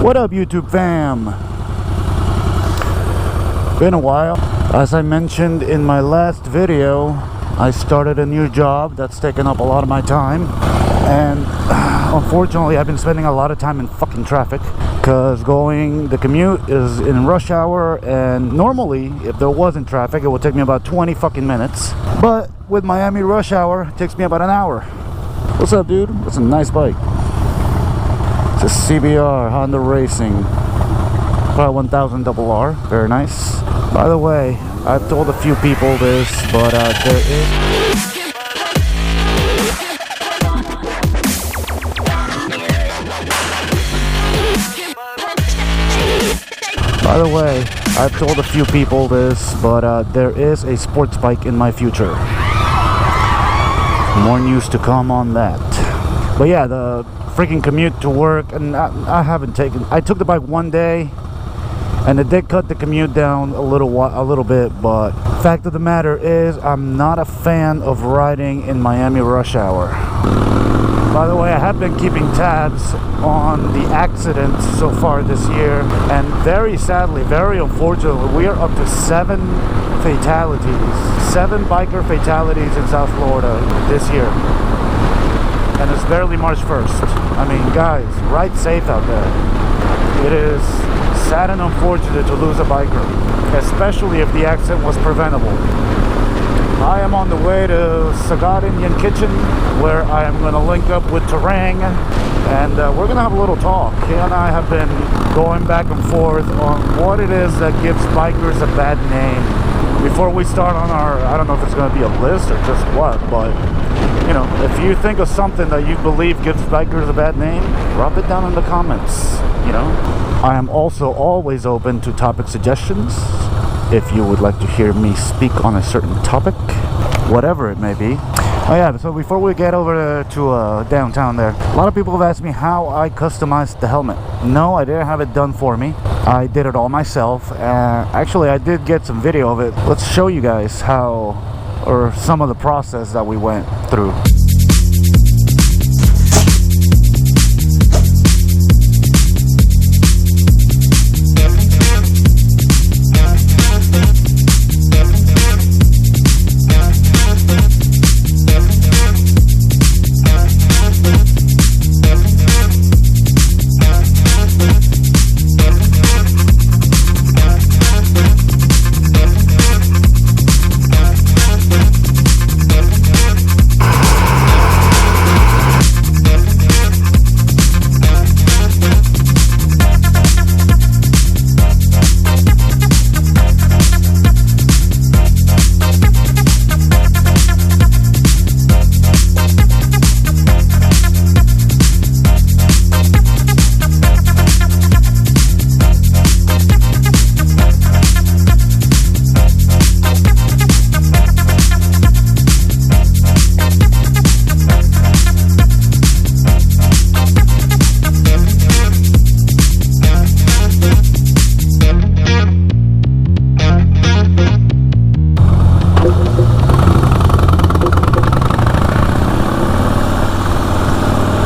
What up, YouTube fam? Been a while. As I mentioned in my last video, I started a new job that's taken up a lot of my time, and unfortunately I've been spending a lot of time in fucking traffic because the commute is in rush hour, and normally if there wasn't traffic it would take me about 20 fucking minutes, but with Miami rush hour it takes me about an hour. What's up, dude? That's a nice bike. It's a CBR Honda Racing Probably 1000 RR. Very nice. By the way, I've told a few people this, but there is... By the way, I've told a few people this, but there is a sports bike in my future. More news to come on that. But yeah, the freaking commute to work, and I took the bike one day, and it did cut the commute down a little bit, but fact of the matter is I'm not a fan of riding in Miami rush hour. By the way, I have been keeping tabs on the accidents so far this year, and very sadly, very unfortunately, we are up to 7 fatalities. 7 biker fatalities in South Florida this year. And it's barely March 1st. I mean, guys, ride safe out there. It is sad and unfortunate to lose a biker, especially if the accident was preventable. I am on the way to Sagat Indian Kitchen, where I am going to link up with Terang, and we're going to have a little talk. He and I have been going back and forth on what it is that gives bikers a bad name. Before we start on our, I don't know if it's going to be a list or just what, but you know, if you think of something that you believe gives bikers a bad name, drop it down in the comments, you know. I am also always open to topic suggestions. If you would like to hear me speak on a certain topic, whatever it may be. Oh yeah, so before we get over to downtown there, a lot of people have asked me how I customized the helmet. No, I didn't have it done for me. I did it all myself. Actually, I did get some video of it. Let's show you guys how, or some of the process that we went through.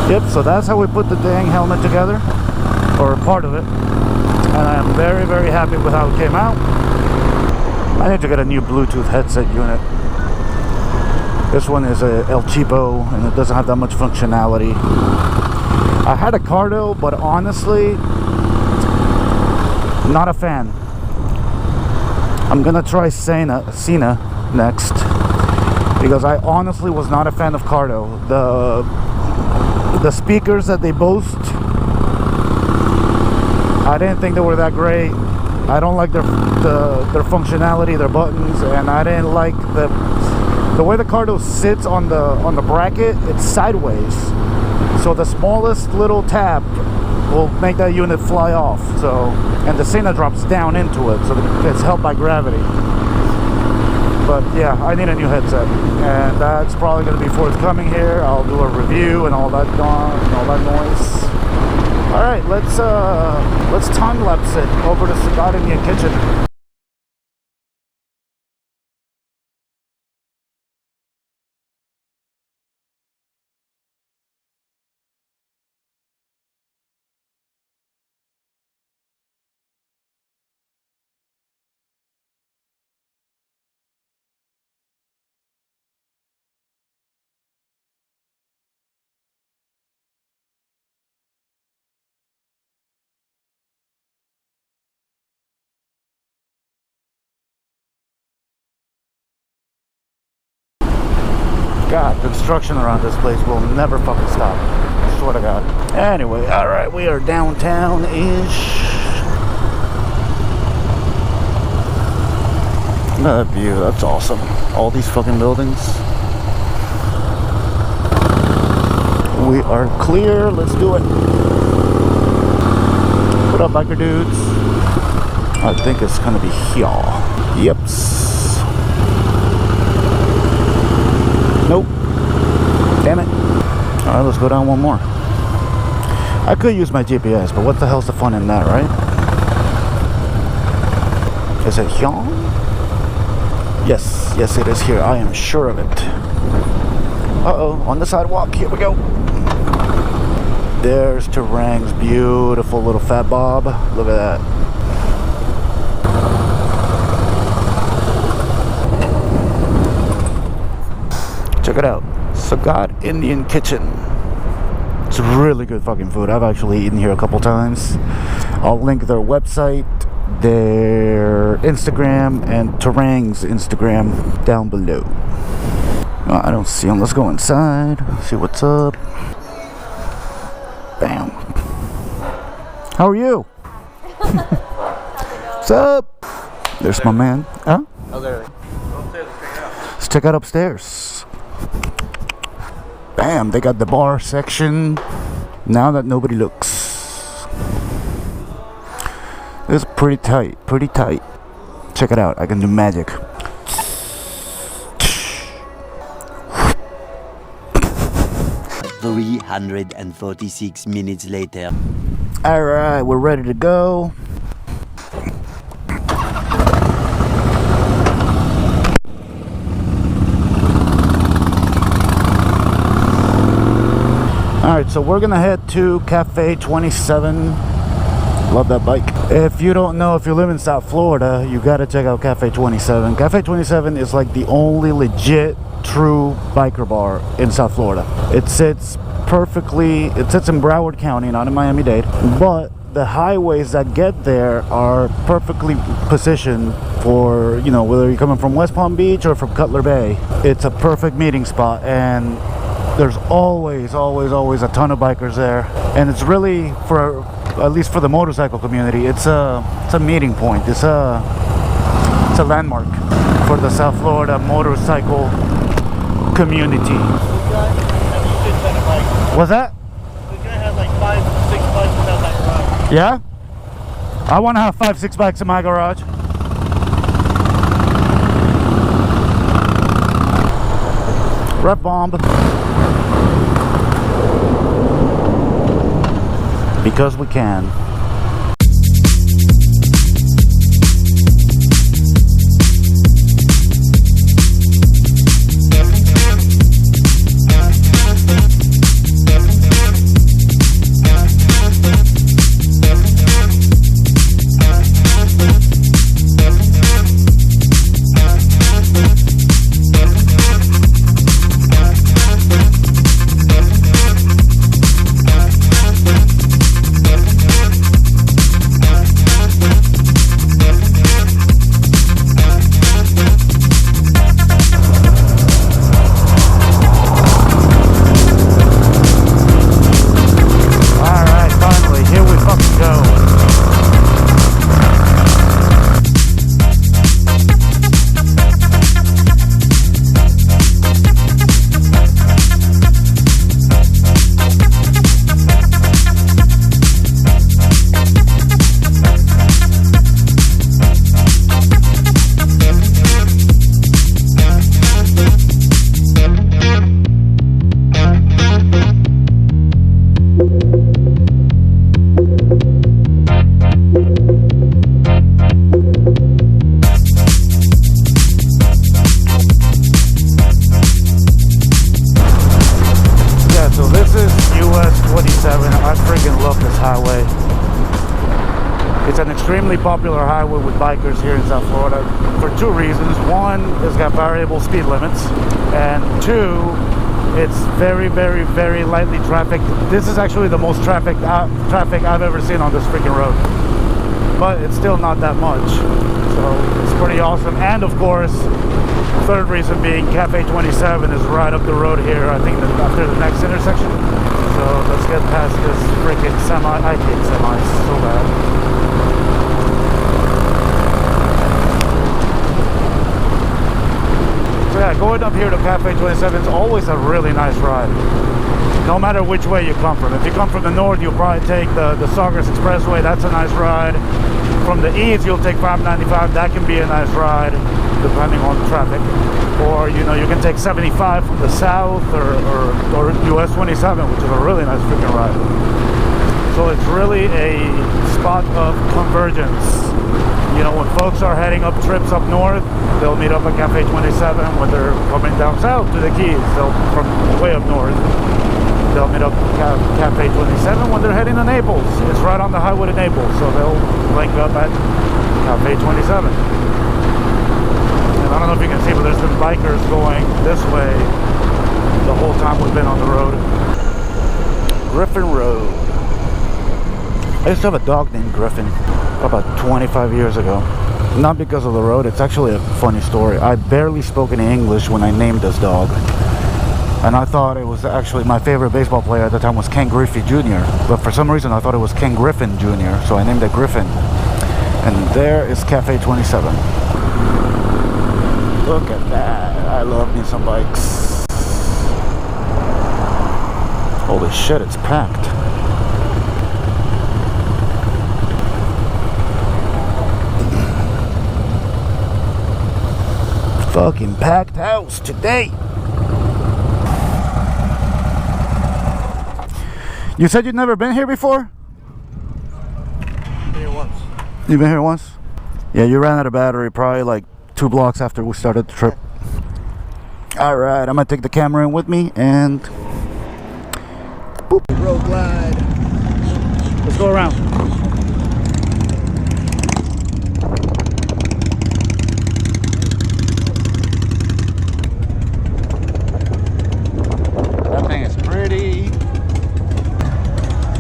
Yep, so that's how we put the dang helmet together, or part of it, and I am very, very happy with how it came out. I need to get a new Bluetooth headset unit. This one is a El Cheapo, and it doesn't have that much functionality. I had a Cardo, but honestly, not a fan. I'm gonna try Sena next, because I honestly was not a fan of Cardo. The speakers that they boast, I didn't think they were that great. I don't like their functionality, their buttons, and I didn't like the way the Cardo sits on the bracket. It's sideways, so the smallest little tap will make that unit fly off. So, and the Sena drops down into it, so it's held by gravity. But yeah, I need a new headset, and that's probably going to be forthcoming here. I'll do a review and all that noise. All right, let's time lapse it over to Sagat Indian Kitchen. God, construction around this place will never fucking stop. I swear to God. Anyway, alright, we are downtown-ish. Look at that view, that's awesome. All these fucking buildings. We are clear, let's do it. What up, biker dudes? I think it's gonna be here. Yeps. Nope. Damn it. Alright, let's go down one more. I could use my GPS, but what the hell's the fun in that, right? Is it here? Yes, yes it is here. I am sure of it. Uh-oh, on the sidewalk. Here we go. There's Terang's beautiful little fat bob. Look at that. Check it out. Sagat Indian Kitchen. It's really good fucking food. I've actually eaten here a couple times. I'll link their website, their Instagram, and Terang's Instagram down below. Oh, I don't see him. Let's go inside. See what's up. Bam. How are you? What's up? There's my man. Huh? Oh, there. Let's check out upstairs. Bam, they got the bar section. Now that nobody looks. It's pretty tight, pretty tight. Check it out, I can do magic. 346 minutes later. Alright, we're ready to go. Alright, so we're gonna head to Cafe 27. Love that bike. If you don't know, if you live in South Florida, you gotta check out Cafe 27. Cafe 27 is like the only legit true biker bar in South Florida. It sits perfectly, it sits in Broward County, not in Miami-Dade, but the highways that get there are perfectly positioned for, you know, whether you're coming from West Palm Beach or from Cutler Bay. It's a perfect meeting spot, and there's always a ton of bikers there, and it's really, for at least for the motorcycle community, it's a meeting point. It's a landmark for the South Florida motorcycle community. What's that? We're gonna have like 5, 6 bikes without that garage. Yeah? I want to have 5, 6 bikes in my garage. Rev bomb. Because we can. It's an extremely popular highway with bikers here in South Florida for 2 reasons. One, it's got variable speed limits, and 2, it's very lightly trafficked. This is actually the most traffic I've ever seen on this freaking road, but it's still not that much, so it's pretty awesome. And of course, Third reason being Cafe 27 is right up the road here, I think after the next intersection. So let's get past this freaking semi. I hate semis so bad. So yeah, going up here to Cafe 27 is always a really nice ride. No matter which way you come from. If you come from the north, you'll probably take the Saugus Expressway. That's a nice ride. From the east, you'll take 595. That can be a nice ride, depending on traffic. Or, you know, you can take 75 from the south, or US 27, which is a really nice freaking ride. So it's really a spot of convergence. You know, when folks are heading up trips up north, they'll meet up at Cafe 27. When they're coming down south to the Keys, they'll from way up north, they'll meet up at Cafe 27. When they're heading to Naples, it's right on the highway to Naples, so they'll link up at Cafe 27. And I don't know if you can see, but there's been bikers going this way the whole time we've been on the road. Griffin Road. I used to have a dog named Griffin about 25 years ago. Not because of the road, it's actually a funny story. I barely spoke any English when I named this dog. And I thought it was actually my favorite baseball player at the time was Ken Griffey Jr. But for some reason I thought it was Ken Griffin Jr. So I named it Griffin. And there is Cafe 27. Look at that. I love me some bikes. Holy shit, it's packed. Fucking packed house today. You said you'd never been here before? Been here once. You've been here once? Yeah, you ran out of battery probably like 2 blocks after we started the trip. Alright, I'm gonna take the camera in with me and boop. Road glide. Let's go around. That thing is pretty.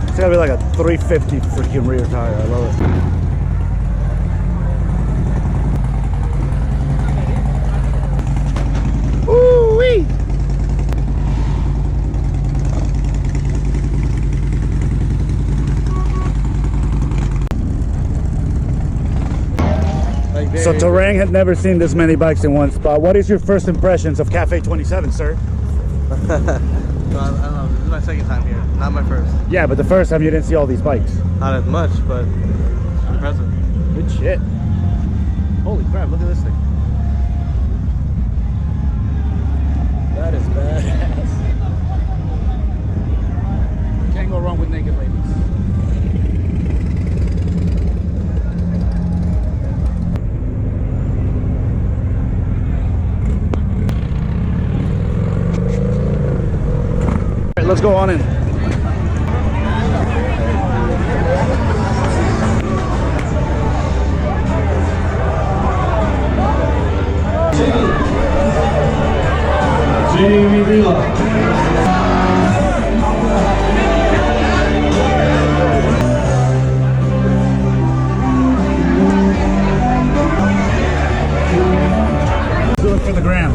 It's gotta be like a 350 freaking rear tire. I love it. Ooh-wee! So Terang had never seen this many bikes in one spot. What is your first impressions of Cafe 27, sir? I don't know. This is my second time here, not my first. Yeah, but the first time you didn't see all these bikes. Not as much, but impressive. Good shit. Holy crap, look at this thing. That is badass. Can't go wrong with naked ladies. All right, let's go on in. Jamie Vila. Do it for the gram.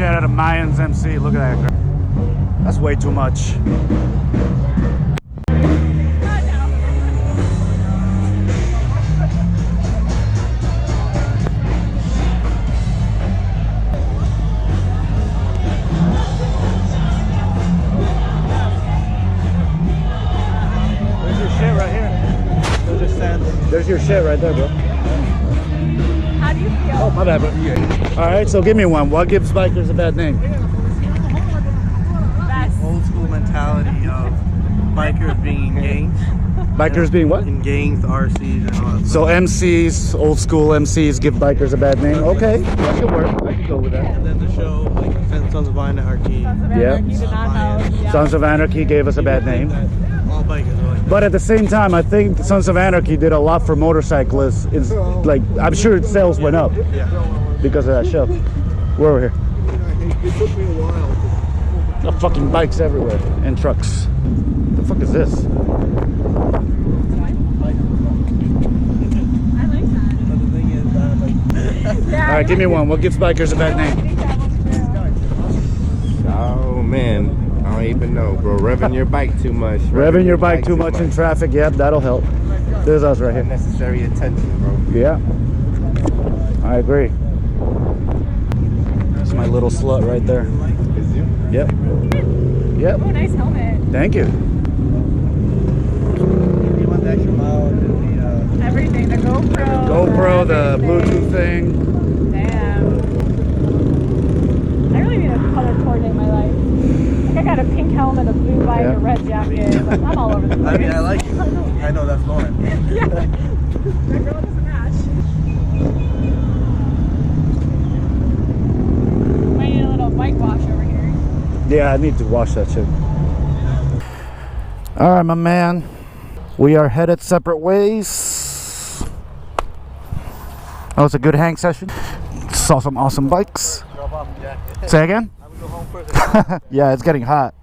Out of Mayans MC, look at that. That's way too much. There's your shit right here. Those are stands. There's your shit right there, bro. How do you feel? Oh, my bad, bro. Alright, so give me one. What gives bikers a bad name? Best. Old school mentality of bikers being engaged. Bikers being what? In gangs, RCs, and all that So MCs, old school MCs, give bikers a bad name. Okay, that could work. I could go with that. And then the show, like Sons of Anarchy. Yeah. You did not know. Yeah. Sons of Anarchy gave us a bad name. All bikers are like that. But at the same time, I think Sons of Anarchy did a lot for motorcyclists. It's like, I'm sure its sales went up Yeah. because of that show. We're over here. It took me a while. The fucking bikes everywhere and trucks. The fuck is this? I like that. Another thing is, Yeah, All right, give me one. What gives bikers a bad name? Oh man, I don't even know, bro. Revving your bike too much. Revving your bike too much in traffic. Yep, that'll help. There's us right here. Unnecessary attention, bro. Yeah, I agree. That's my little slut right there. Is you? Yep. Yep. Oh, nice helmet. Thank you. you want the extra mile and the, Everything. The GoPro. GoPro, the everything. Bluetooth thing. Damn. I really need to color coordinate my life. Like I got a pink helmet, a blue bike, Yeah. a red jacket. Like, I'm all over the place. I mean, I like it. I know that's Lauren. Yeah. That girl doesn't match. I need a little bike wash over here. Yeah, I need to wash that shit. All right, my man. We are headed separate ways. That was a good hang session. Saw some awesome bikes. Drop off the jacket. Say again? I'm gonna go home first. Yeah, it's getting hot.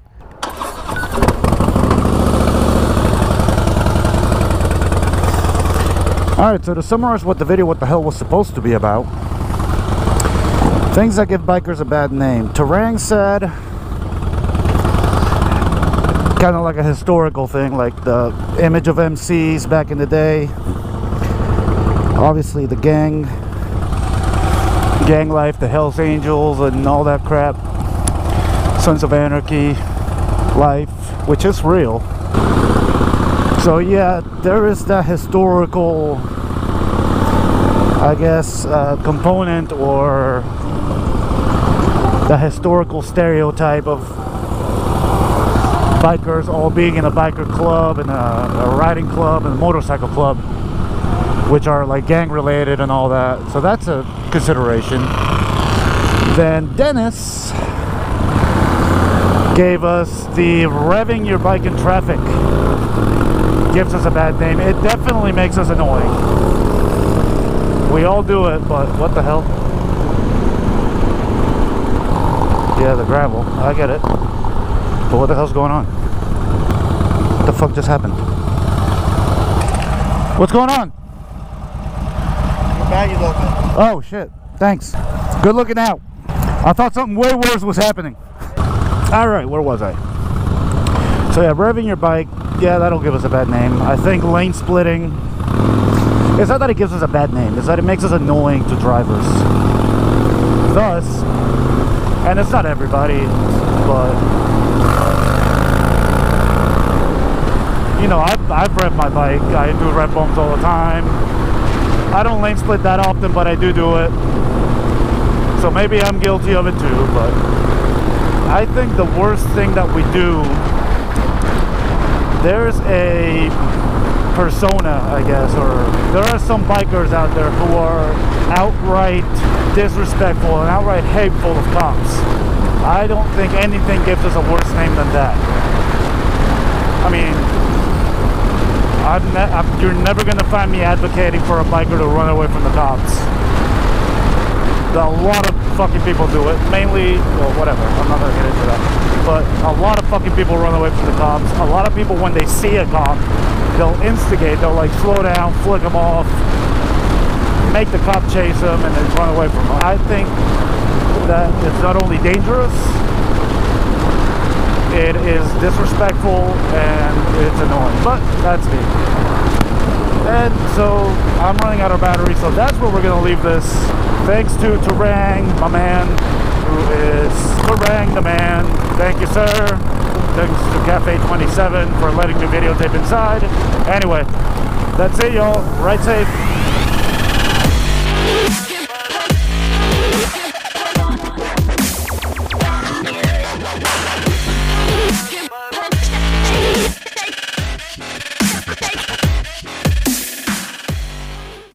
Alright, so to summarize what the hell was supposed to be about. Things that give bikers a bad name. Terang said, kind of like a historical thing, like the image of MCs back in the day. Obviously the gang life, the Hells Angels and all that crap. Sons of Anarchy life, which is real. So yeah, there is that historical, I guess, component, or the historical stereotype of bikers all being in a biker club and a riding club and a motorcycle club, which are like gang related and all that. So that's a consideration. Then Dennis gave us the revving your bike in traffic gives us a bad name. It definitely makes us annoying. We all do it, but what the hell? Yeah, the gravel, I get it. But what the hell's going on? What the fuck just happened? What's going on? Your bag is open. Oh shit, thanks. Good looking out. I thought something way worse was happening. Alright, where was I? So yeah, revving your bike, yeah, that'll give us a bad name. I think lane splitting, it's not that it gives us a bad name, it's that it makes us annoying to drivers. Thus, and it's not everybody, but you know, I've revved my bike. I do rev bumps all the time. I don't lane split that often, but I do it. So maybe I'm guilty of it too, but I think the worst thing that we do, there's a persona, I guess, or there are some bikers out there who are outright disrespectful and outright hateful of cops. I don't think anything gives us a worse name than that. I mean, you're never going to find me advocating for a biker to run away from the cops. A lot of fucking people do it. Mainly, well, whatever. I'm not going to get into that. But a lot of fucking people run away from the cops. A lot of people, when they see a cop, they'll instigate. They'll like slow down, flick them off, make the cop chase them, and then run away from them. I think that it's not only dangerous, it is disrespectful, and it's annoying. But that's me. And so I'm running out of battery, so that's where we're gonna leave this. Thanks to Terang, my man, who is Terang the man. Thank you, sir. Thanks to Cafe 27 for letting me videotape inside. Anyway, that's it, y'all. Ride safe.